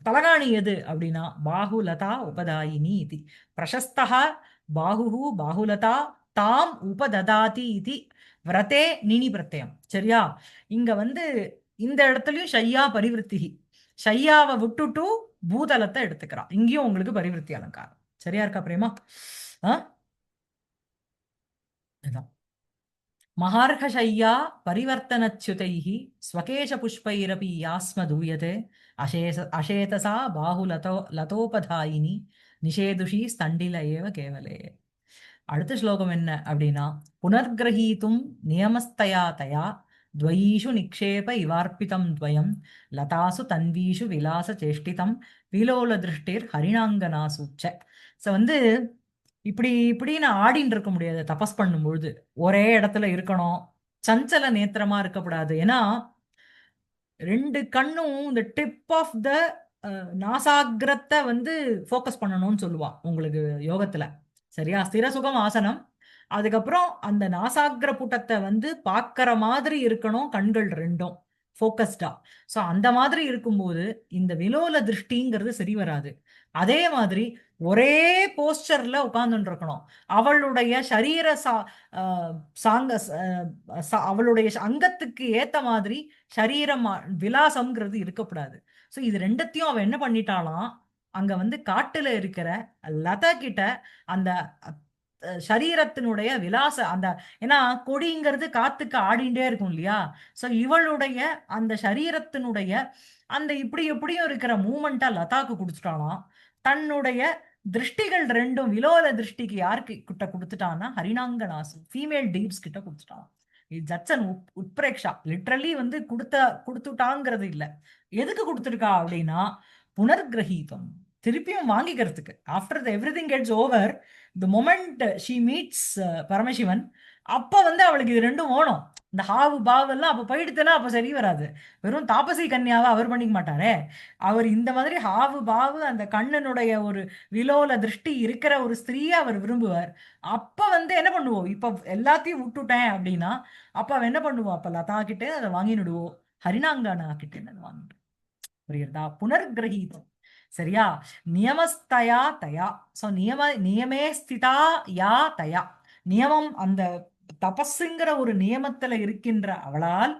A: தலகாணி எது அப்படின்னா பாகுலதா உபதாயினி இது. பிரசஸ்தா பாகுஹு பாகுலதா தாம் உபததாதி இது விரதே நினி பிரத்யம். சரியா? இங்க வந்து இந்த இடத்துலயும் ஷையா பரிவிருத்தி, ஷையாவை விட்டுட்டு பூதலத்தை எடுத்துக்கிறான். இங்கேயும் உங்களுக்கு பரிவிருத்தி அலங்காரம். சரியா இருக்கா பிரேமா? ஆஹ் இதான் महार्हशय्या परिवर्तनच्युतैः स्वकेशपुष्पैरपि यास्मदूयते अशेतसा बाहुलतो लतोपधायिनी निषेधुषी ஸ்தண்டில ஏவ கேவலே. அடுத்த ஸ்லோகம் என்ன அப்படின்னா, புனர்கிரகீத்தும் நியமஸ்தயா தயா துவயீஷு நிக்ஷேப இவார்ப்பிதம் துவயம் லதாசு தன்வீஷு விலாச சேஷ்டிதம் விலோல திருஷ்டிர் ஹரிணாங்கனாசூச்ச. ஸோ வந்து இப்படி இப்படின்னு ஆடின்னு இருக்க முடியாது. தபஸ் பண்ணும்பொழுது ஒரே இடத்துல இருக்கணும், சஞ்சல நேத்திரமா இருக்கக்கூடாது. ஏன்னா ரெண்டு கண்ணும் இந்த டிப் ஆஃப் த நாசாகிரத்தை வந்து ஃபோக்கஸ் பண்ணணும்னு சொல்லுவா உங்களுக்கு யோகத்துல. சரியா? ஸ்திரசுகம் ஆசனம், அதுக்கப்புறம் அந்த நாசாகிர புட்டத்தை வந்து பார்க்கற மாதிரி இருக்கணும் கண்கள் ரெண்டும் ஃபோக்கஸ்டா. ஸோ அந்த மாதிரி இருக்கும்போது இந்த விலோல திருஷ்டிங்கிறது சரி வராது. அதே மாதிரி ஒரே போஸ்டர்ல உட்கார்ந்துட்டு இருக்கணும். அவளுடைய சரீர ஆஹ் சாங்க அவளுடைய அங்கத்துக்கு ஏத்த மாதிரி சரீரம் விலாசம்ங்கிறது இருக்கக்கூடாது. ஸோ இது ரெண்டத்தையும் அவ என்ன பண்ணிட்டாலாம், அங்க வந்து காட்டுல இருக்கிற லதா கிட்ட அந்த சரீரத்தினுடைய விலாச அந்த, ஏன்னா கொடிங்கிறது காத்துக்கு ஆடிண்டே இருக்கும் இல்லையா? ஸோ இவளுடைய அந்த சரீரத்தினுடைய அந்த இப்படி எப்படியும் இருக்கிற மூமெண்டா லதாக்கு கொடுத்துட்டாலாம். தன்னுடைய திருஷ்டிகள் ரெண்டும் விலோல திருஷ்டிக்கு யாருக்கு கிட்ட கொடுத்துட்டான்னா ஹரிணாங்கனாசு ஃபீமேல் டீப்ஸ் கிட்ட கொடுத்துட்டான். ஜட்ஸ் அண்ட் உட்பிரேக்ஷா லிட்ரலி வந்து கொடுத்துட்டாங்கிறது இல்ல. எதுக்கு கொடுத்துருக்கா அப்படின்னா புனர்கிரகீதம், திருப்பியும் வாங்கிக்கிறதுக்கு. After the everything gets over, the moment she meets Paramasivan, அப்ப வந்து அவளுக்கு இது ரெண்டும் வேணும். இந்த ஹாவு பாவு எல்லாம் அப்ப போயிடுத்துனா அப்ப சரி வராது. வெறும் தாபசி கன்யாவை அவர் பண்ணிக்க மாட்டாரே. அவர் இந்த மாதிரி ஹாவு பாவு அந்த கண்ணனுடைய ஒரு விலோல திருஷ்டி இருக்கிற ஒரு ஸ்திரீயை அவர் விரும்புவார். அப்ப வந்து என்ன பண்ணுவோம், இப்ப எல்லாத்தையும் விட்டுட்டேன் அப்படின்னா அப்ப அவ என்ன பண்ணுவோம், அப்ப லதா கிட்டே அதை வாங்கிடுவோம், ஹரிணாங்கானா கிட்டே அதை வாங்கிடுவோம். புரியுறதா? புனர்கிரகீதம். சரியா? நியமஸ்தயா தயா. சோ நியமே ஸ்திதா யா தயா, நியமம் அந்த தபஸுங்கிற ஒரு நியமத்துல இருக்கின்ற அவளால்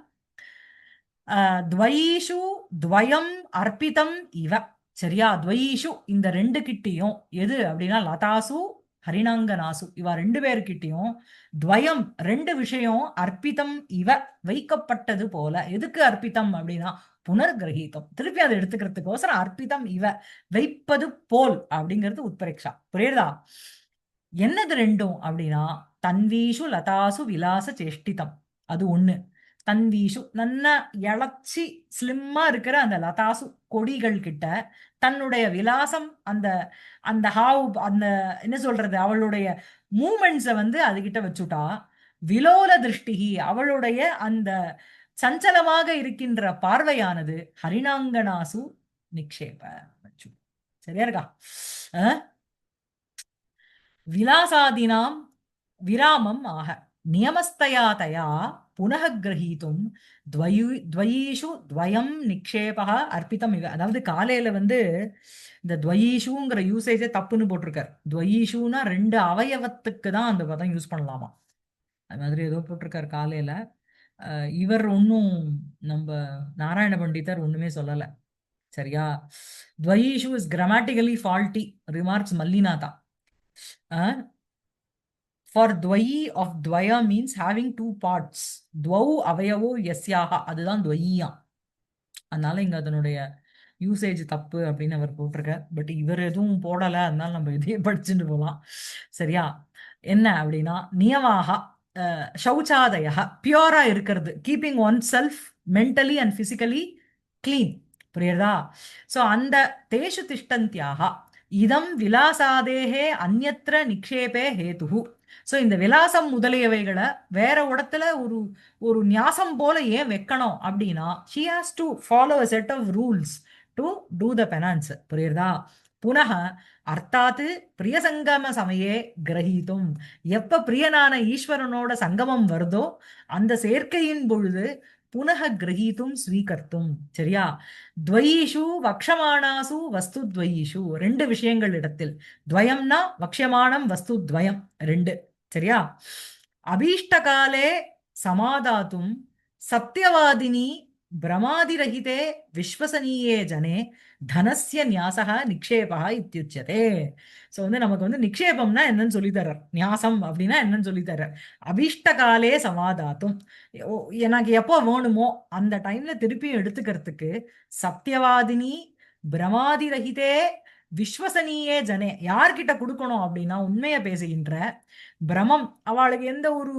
A: துவைஷு துவயம் அர்ப்பிதம் இவ. சரியா? துவைஷு இந்த ரெண்டு கிட்டியும் எது அப்படின்னா லதாசு ஹரிணாங்கனாசு இவ ரெண்டு பேர்கிட்டயும் துவயம் ரெண்டு விஷயம் அர்ப்பிதம் இவ வைக்கப்பட்டது போல. எதுக்கு அர்ப்பிதம் அப்படின்னா புனர்கிரகீதம், திருப்பி அதை எடுத்துக்கிறதுக்கோசரம் அர்ப்பிதம் இவ வைப்பது போல் அப்படிங்கிறது உட்பிரேக்ஷா. புரியுதா? என்னது ரெண்டும் அப்படின்னா தன்வீஷு லதாசு விலாச சேஷ்டிதம், அது ஒண்ணு. தன்வீஷு நல்ல இளச்சி ஸ்லிம்மா இருக்கிற அந்த லதாசு கொடிகள் கிட்ட தன்னுடைய விலாசம், அந்த அந்த ஹாவ் அந்த என்ன சொல்றது அவளுடைய மூமெண்ட்ஸை வந்து அதுகிட்ட வச்சுட்டா. விலோல திருஷ்டிகி அவளுடைய அந்த சஞ்சலமாக இருக்கின்ற பார்வையானது ஹரிணாங்கனாசு நிக்ஷேப வச்சு. சரியா இருக்கா? அஹ் விலாசாதீனாம் விராமம் ஆக நியமஸ்தயா தயா புனः கிரகீதும் துவயீஷு துவயம் நிக்ஷேபா அர்ப்பிதம் இவ. அதாவது காலையில வந்து இந்த துவயீஷுங்கிற யூசேஜே தப்புன்னு போட்டிருக்காரு. துவயீஷுனா ரெண்டு அவயவத்துக்கு தான் அந்த பதம் யூஸ் பண்ணலாமா, அது மாதிரி ஏதோ போட்டிருக்காரு காலையில. இவர் ஒன்றும் நம்ம நாராயண பண்டிதர் ஒண்ணுமே சொல்லல. சரியா? துவயீஷு is grammatically faulty remarks Mallinatha. For துவயி ஆஃப் துவயா மீன்ஸ் ஹேவிங் டூ பார்ட்ஸ். துவௌ அவயவோ யஸ்யாக அதுதான் துவயியா. அதனால இங்க அதனுடைய யூசேஜ் தப்பு அப்படின்னு அவர் போட்டிருக்கார். பட் இவர் எதுவும் போடல, அதனால நம்ம இதையே படிச்சுட்டு போகலாம். சரியா? என்ன அப்படின்னா நியமாக சௌச்சாதய பியூரா இருக்கிறது, keeping one self mentally and physically clean. புரியுறதா? ஸோ அந்த தேஷு திஷ்டந்தியாக இதம் விலாசாதேகே அந்யத்ர நிக்ஷேபே ஹேதுஹு. ஸோ இந்த விலாசம் முதலியவைகளை வேற இடத்துல ஒரு ஒரு நியாசம் போல ஏன் வைக்கணும் அப்படின்னா she has to follow a set of rules to do the penance. புரியுறதா? புனக அர்த்தாத்து பிரியசங்கம சமயே கிரகீதும், எப்ப பிரியனான ஈஸ்வரனோட சங்கமம் வருதோ அந்த சேர்க்கையின் பொழுது புனக கிரகீதும் ஸ்வீகர்த்தும். சரியா? துவயீஷு வக்ஷமானாசு வஸ்து துவயீஷு ரெண்டு விஷயங்கள் இடத்தில். துவயம்னா வக்ஷமானம் வஸ்து துவயம் ரெண்டு. சரியா? அபீஷ்டகாலே சமாதாத்தும் சத்தியவாதினி பிரமாதிரகிதே விஸ்வசனீயே ஜனே தனஸ்ய நியாசக நிக்ஷேபா இத்தியுச்சதே. ஸோ வந்து நமக்கு வந்து நிக்ஷேபம்னா என்னன்னு சொல்லி தர்றார், நியாசம் அப்படின்னா என்னன்னு சொல்லி தர்றார். அபீஷ்டகாலே சமாதாத்தும் எனக்கு எப்போ வேணுமோ அந்த டைம்ல திருப்பியும் எடுத்துக்கிறதுக்கு சத்தியவாதினி பிரமாதிரகிதே விஸ்வசனீயே ஜனே யார்கிட்ட கொடுக்கணும் அப்படின்னா உண்மையை பேசுகின்ற பிரமம் அவளுக்கு எந்த ஒரு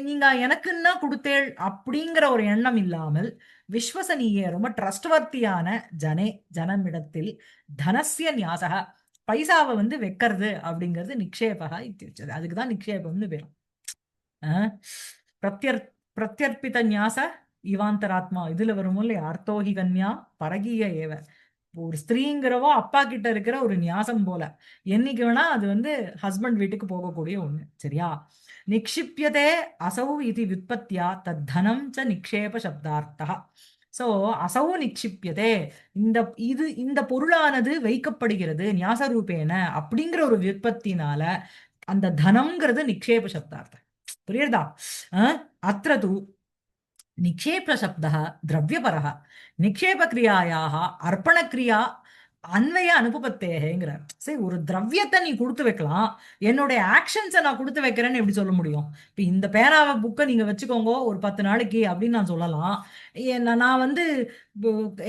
A: நீங்க எனக்குன்னா கொடுத்தேள் அப்படிங்கிற ஒரு எண்ணம் இல்லாமல் விஸ்வசனீய ரொம்ப ட்ரஸ்ட்வர்த்தியான ஜனே ஜனமிடத்தில் தனசிய நியாசக பைசாவை வந்து வைக்கிறது அப்படிங்கிறது நிக்ஷேபகா இத்தியுச்சது. அதுக்குதான் நிக்ஷேபம்னு பேரும். பிரத்யர் பிரத்யர்ப்பித நியாச இவாந்தராத்மா இதுல வருமோ இல்லையா அர்த்தோகி கன்யா பரகிய ஏவ. ஒரு ஸ்திரீங்கிறவோ அப்பா கிட்ட இருக்கிற ஒரு நியாசம் போல என்னைக்கு வேணா அது வந்து ஹஸ்பண்ட் வீட்டுக்கு போகக்கூடிய ஒண்ணு. சரியா? நிக்ஷிப்பியதே அசௌ இது விற்பத்தியா தத் தனம் ச நிக்ஷேப சப்தார்த்தா. சோ அசௌ நிக்ஷிப்பியதே இந்த இது இந்த பொருளானது வைக்கப்படுகிறது ஞாசரூபேன அப்படிங்கிற ஒரு விற்பத்தினால அந்த தனம்ங்கிறது நிக்ஷேப சப்தார்த்தம். புரியுறதா? அத்திர தூ நிக்ஷேப சப்தः திரவியபரः நிக்ஷேபக்ரியாயாக அர்ப்பணக்ரியா அன்வய அனுபவத்தேங்கிறார். சரி, ஒரு திரவியத்தை நீ கொடுத்து வைக்கலாம், என்னுடைய ஆக்ஷன்ஸை நான் கொடுத்து வைக்கிறேன்னு எப்படி சொல்ல முடியும்? இப்போ இந்த பேனாவை புக்கை நீங்க வச்சுக்கோங்க ஒரு 10 நாளைக்கு அப்படின்னு நான் சொல்லலாம். நான் வந்து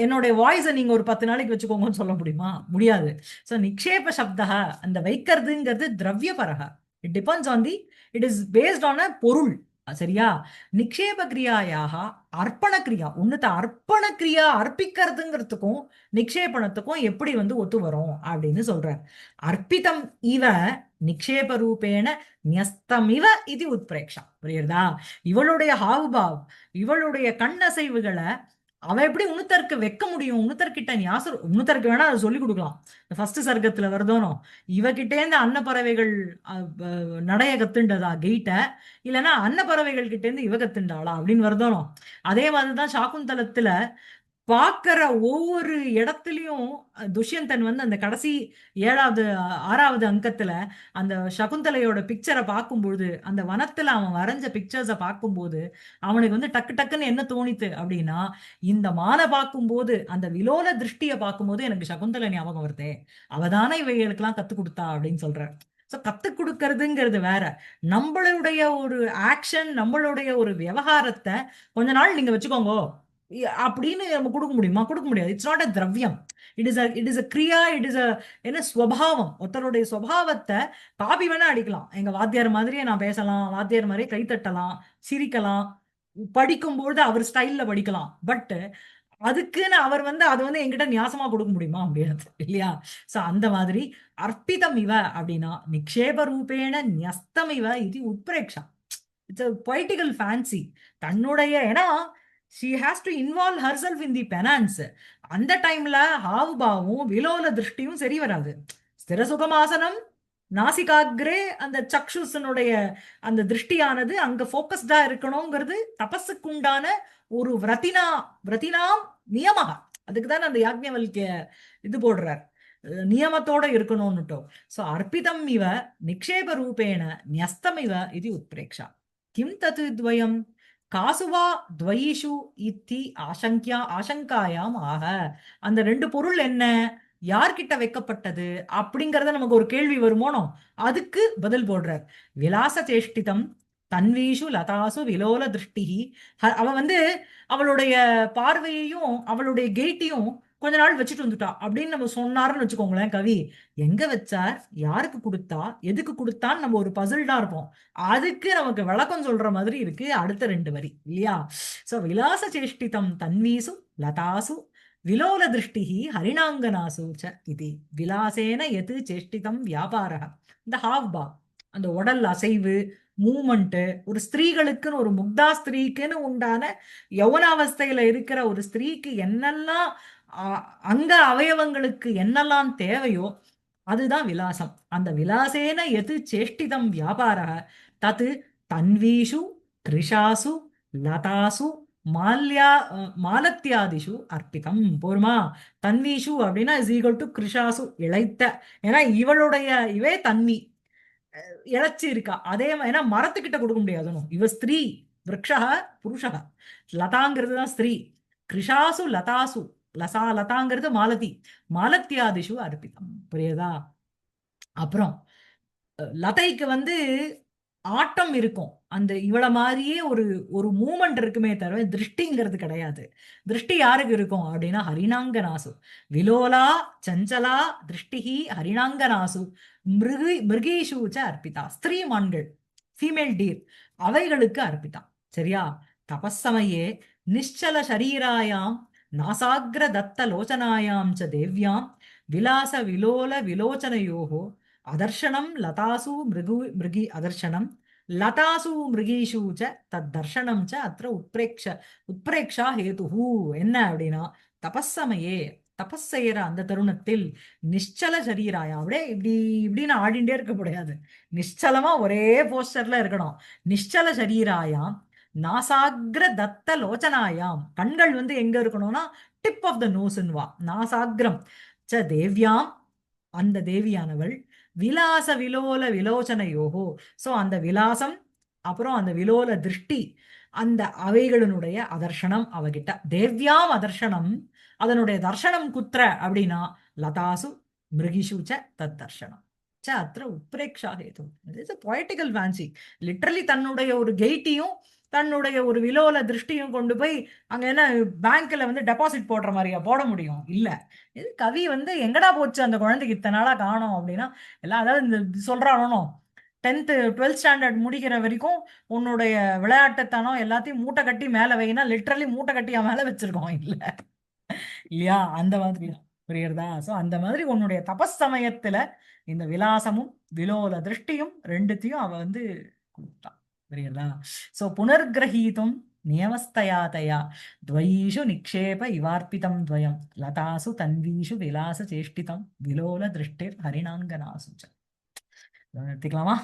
A: என்னுடைய வாய்ஸை நீங்க ஒரு 10 நாளைக்கு வச்சுக்கோங்கன்னு சொல்ல முடியுமா? முடியாது. ஸோ நிக்ஷேப சப்தா அந்த வைக்கிறதுங்கிறது திரவியபரக. It depends on the it is based on a பொருள். சரியா? நிக்ஷேப கிரியாயாக அர்ப்பண கிரியா ஒண்ணுத்த அர்ப்பண கிரியா அர்ப்பிக்கிறதுங்கிறதுக்கும் நிக்ஷேபணத்துக்கும் எப்படி வந்து ஒத்து வரும் அப்படின்னு சொல்றார். அர்ப்பிதம் இவ நிக்ஷேப ரூபேண நியஸ்தமிவ இது உத்பிரேக்ஷா. புரியுறதா? இவளுடைய ஹாவுபாவ் இவளுடைய கண்ணசைவுகளை அவ எப்படி உணுத்தருக்கு வைக்க முடியும்? உணுத்தர்கிட்ட ஞாசர் உணுத்தருக்கு வேணா அதை சொல்லி கொடுக்கலாம். ஃபர்ஸ்ட் சர்க்கத்துல வருதோனோ இவகிட்டே இருந்து அன்னப்பறவைகள் நடைய கத்துண்டதா கெயிட்ட, இல்லைன்னா அன்னப்பறவைகள் கிட்டே இருந்து இவ கத்துண்டாளா அப்படின்னு வருதோனோ. அதே மாதிரிதான் சாக்குந்தலத்துல பார்க்கிற ஒவ்வொரு இடத்துலயும் துஷ்யந்தன் வந்து அந்த கடைசி 7வது 6வது அங்கத்துல அந்த சகுந்தலையோட பிக்சரை பார்க்கும்பொழுது, அந்த வனத்துல அவன் வரைஞ்ச பிக்சர்ஸை பார்க்கும்போது அவனுக்கு வந்து டக்கு டக்குன்னு என்ன தோணித்து அப்படின்னா, இந்த மானை பார்க்கும்போது அந்த விலோல திருஷ்டியை பார்க்கும்போது எனக்கு சகுந்தலை ஞாபகம் வருதே, அவதானே இவைகளுக்கெல்லாம் கத்து கொடுத்தா அப்படின்னு சொல்றார். ஸோ கத்து கொடுக்கறதுங்கிறது வேற. நம்மளுடைய ஒரு ஆக்ஷன், நம்மளுடைய ஒரு விவகாரத்தை கொஞ்ச நாள் நீங்க வச்சுக்கோங்க அப்படின்னு நம்ம கொடுக்க முடியுமா? கொடுக்க முடியாது. இட்ஸ் நாட் அ திரவியம். It is a Kriya. It is a என்ன ஸ்வபாவம். ஒருத்தருடைய சுபாவத்தை காப்பி வேணா அடிக்கலாம். எங்க வாத்தியார் மாதிரியே நான் பேசலாம், வாத்தியார் மாதிரியே கை தட்டலாம், சிரிக்கலாம், படிக்கும்போது அவர் ஸ்டைல்ல படிக்கலாம். பட் அதுக்குன்னு அவர் வந்து அது வந்து என்கிட்ட நியாசமா கொடுக்க முடியுமா? முடியாது இல்லையா? சோ அந்த மாதிரி அர்ப்பிதம் இவ அப்படின்னா நிக்ஷேப ரூபேண ன்யஸ்தம் இவ இது உத்பிரேக்ஷா. It's a poetical fancy. தன்னுடைய ஏன்னா she has to involve herself in the penance. அந்த டைம்ல ஹாவுபாவும் விலோல திருஷ்டியும் சரி வராது. ஸ்திர சுகமாசனம் நாசிகாகிரே அந்த சக்ஷுசனுடைய அந்த திருஷ்டியானது அங்க போக்கஸ்டா இருக்கணுங்கிறது தபஸுக்கு உண்டான ஒரு விரதினாம் நியமக. அதுக்கு தான் அந்த யாக்ஞவல்கிய இது போடுறார், நியமத்தோட இருக்கணும்னுட்டோ. சோ அர்ப்பிதம் இவ நிக்ஷேப ரூபேண ன்யஸ்தம் இவ இது உத்பிரேக்ஷா. கிம் தத் துவயம் காசுவா துவயிஷு இத்தி ஆசங்காயாம் ஆக. அந்த ரெண்டு பொருள் என்ன, யார்கிட்ட வைக்கப்பட்டது அப்படிங்கறத நமக்கு ஒரு கேள்வி வருமோனோ, அதுக்கு பதில் போடுறார். விலாச சேஷ்டிதம் தன்வீஷு லதாசு விலோல திருஷ்டிஹி. அவ வந்து அவளுடைய பார்வையையும் அவளுடைய கெய்ட்டையும் கொஞ்ச நாள் வச்சுட்டு வந்துட்டா அப்படின்னு நம்ம சொன்னாருன்னு வச்சுக்கோங்களேன் கவி. எங்க வச்சார், யாருக்கு கொடுத்தா, எதுக்கு கொடுத்தான்னு நம்ம ஒரு பசில்டா இருப்போம். அதுக்கு நமக்கு விளக்கம் சொல்ற மாதிரி இருக்கு அடுத்த 2 வரி இல்லையா? சோ விலாச சேஷ்டிதம் தன்வீசு லதாசு விலோல திருஷ்டிஹி ஹரிணாங்கனாசு ச இது விலாசேன எது சேஷ்டிதம் வியாபாரக. இந்த ஹாவ் பா, அந்த உடல் அசைவு, மூமெண்ட், ஒரு ஸ்திரீகளுக்குன்னு ஒரு முக்தா ஸ்திரீக்குன்னு உண்டான யௌவனாவஸ்தையில இருக்கிற ஒரு ஸ்திரீக்கு என்னெல்லாம் அங்க அவயவங்களுக்கு என்னெல்லாம் தேவையோ அதுதான் விலாசம். அந்த விலாசேன எது சேஷ்டிதம் வியாபாரக தது தன்வீஷு கிருஷாசு லதாசு மால்யா மாலத்தியாதிஷு அர்ப்பிதம். போருமா? தன்வீஷு அப்படின்னா இஸ் ஈக்குவல் டு கிருஷாசு இழைத்த. ஏன்னா இவளுடைய இவே தன்வி இழைச்சி இருக்கா. அதே ஏன்னா மரத்துக்கிட்ட கொடுக்க முடியாதுன்னு இவ ஸ்திரீ, விரக்ஷா புருஷா, லதாங்கிறது தான் ஸ்திரீ. கிருஷாசு லதாசு, லதாங்கிறது மாலதி, மாலத்தியாதிஷு அர்ப்பிதம். புரியுதா? அப்புறம் லதைக்கு வந்து ஆட்டம் இருக்கும். அந்த இவள மாதிரியே ஒரு ஒரு மூமெண்ட் இருக்குமே தவிர திருஷ்டிங்கிறது கிடையாது. திருஷ்டி யாருக்கு இருக்கும் அப்படின்னா ஹரிணாங்கனாசு. விலோலா சஞ்சலா திருஷ்டிஹி ஹரிணாங்கனாசு மிருகீஷு அர்ப்பிதா. ஸ்திரீ மான்கள், ஃபீமேல் டீர், அவைகளுக்கு அர்ப்பிதா. சரியா? தபஸ்ஸமயே நிश्चल शरीरायां नासाग्र दत्त लोचनायां च देव्यां विलास विलोल विलोचनयोः அதர்ஷனம் லதாசு மிருகி அதர்ஷனம் லதாசு மிருகீஷு ச தத்தர்ஷனம் ச அത്ര உத்பிரேக்ஷா ஹேதுஹு. என்ன அப்படின்னா தபஸ்ஸமயே, தபஸ் செய்யற அந்த தருணத்தில் நிശ്ചல சரீராயா, அப்படியே இப்படி இப்படின்னு ஆடிண்டே இருக்க முடியாது. நிശ്ചலமா ஒரே போஸ்டர்ல இருக்கணும். நிश्ചல சரீராயாம் நாசாகிர தத்த லோச்சனாயாம், கண்கள் வந்து எங்க இருக்கணும்னா டிப் ஆஃப் த நோஸ்ன்னுவா. நாசாகிரம் ச தேவ்யாம், அந்த தேவியானவள் விலாச விலோல விலோச்சனையோகோ. சோ அந்த விலாசம் அப்புறம் அந்த விலோல திருஷ்டி, அந்த அவைகளினுடைய அதர்ஷனம் அவகிட்ட. தேவ்யாம் அதர்ஷனம், அதனுடைய தர்ஷனம் குத்திர அப்படின்னா லதாசு மிருகிஷு ச தத் தர்ஷனம் ச அത്ര உத்பிரேக்ஷா ஹேது. It's poetical fancy. லிட்டரலி தன்னுடைய ஒரு கெய்ட்டியும் தன்னுடைய ஒரு விலோல திருஷ்டியும் கொண்டு போய் அங்க என்ன பேங்க்ல வந்து டெபாசிட் போடுற மாதிரியா போட முடியும்? இல்ல. இது கவி வந்து எங்கடா போச்சு அந்த குழந்தைக்கு இத்தனை நாளா காணோம் அப்படின்னா எல்லாம் அதாவது இந்த சொல்றானோ 10th 12th ஸ்டாண்டர்ட் முடிக்கிற வரைக்கும் உன்னுடைய விளையாட்டுத்தனம் எல்லாத்தையும் மூட்டை கட்டி மேல வைனா லிட்டரலி மூட்டை கட்டியா மேல வச்சிருக்கோம் இல்ல இல்லையா? அந்த மாதிரி தான். புரியுறதா? சோ அந்த மாதிரி உன்னுடைய தபஸ் சமயத்துல இந்த விலாசமும் விலோல திருஷ்டியும் ரெண்டுத்தையும் அவ வந்து கொடுத்தான். புரியுறதா? சோ புனர்கிரகீதும் நியமஸ்தயா தயா द्वयीषु निक्षेप इवार्पितं द्वयं लतासु तन्वीषु विलास चेष्टितं विलोल दृष्टिर्हरिणाङ्गनासु च. நிறுத்திக்கலாமா?